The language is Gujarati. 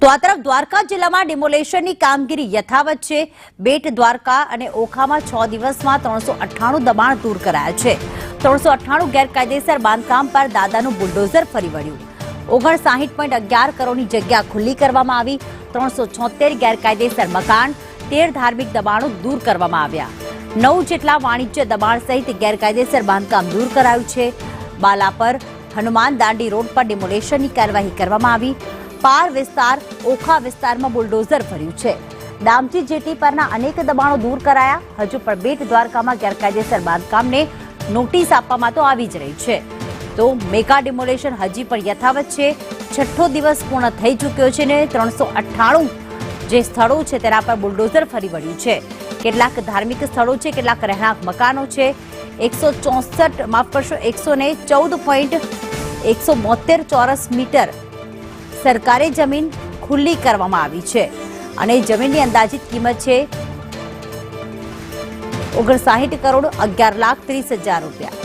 તો આ તરફ દ્વારકા જિલ્લામાં ડિમોલેશનની કામગીરી યથાવત છે। બેટ દ્વારકા અને ઓખામાં 6 દિવસમાં 398 દબાણ દૂર કરાયા છે। 398 ગેરકાયદેસર બાંધકામ પર દાદાનું બુલડોઝર ફરી વળ્યું। 59.11 કરોડની જગ્યા ખુલ્લી કરવામાં આવી। 376 ગેરકાયદેસર મકાન, 13 ધાર્મિક દબાણો દૂર કરવામાં આવ્યા। 9 જેટલા વાણિજ્ય દબાણ સહિત ગેરકાયદેસર બાંધકામ દૂર કરાયું છે। બાલાપર હનુમાન દાંડી રોડ પર ડિમોલેશનની કાર્યવાહી કરવામાં આવી। પાર વિસ્તાર ઓખા વિસ્તારમાં બુલડોઝર ફર્યું છે। દામજી જેટી પરના અનેક દબાણો દૂર કરાયા। હજુ પણ બેટ દ્વારકામાં ગેરકાયદેસર બાંધકામને નોટિસ આપવામાં તો આવી જ રહી છે। તો મેગા ડિમોલેશન હજી પણ યથાવત છે। છઠ્ઠો દિવસ પૂર્ણ થઈ ચૂક્યો છે ને 398 જે સ્થળો છે તેના પર બુલડોઝર ફરી વળ્યું છે। કેટલાક ધાર્મિક સ્થળો છે, કેટલાક રહેણાંક મકાનો છે। 114.172 ચોરસ મીટર સરકારી જમીન ખુલ્લી કરવામાં આવી છે અને જમીનની અંદાજિત કિંમત છે 59 કરોડ 11,30,000 રૂપિયા।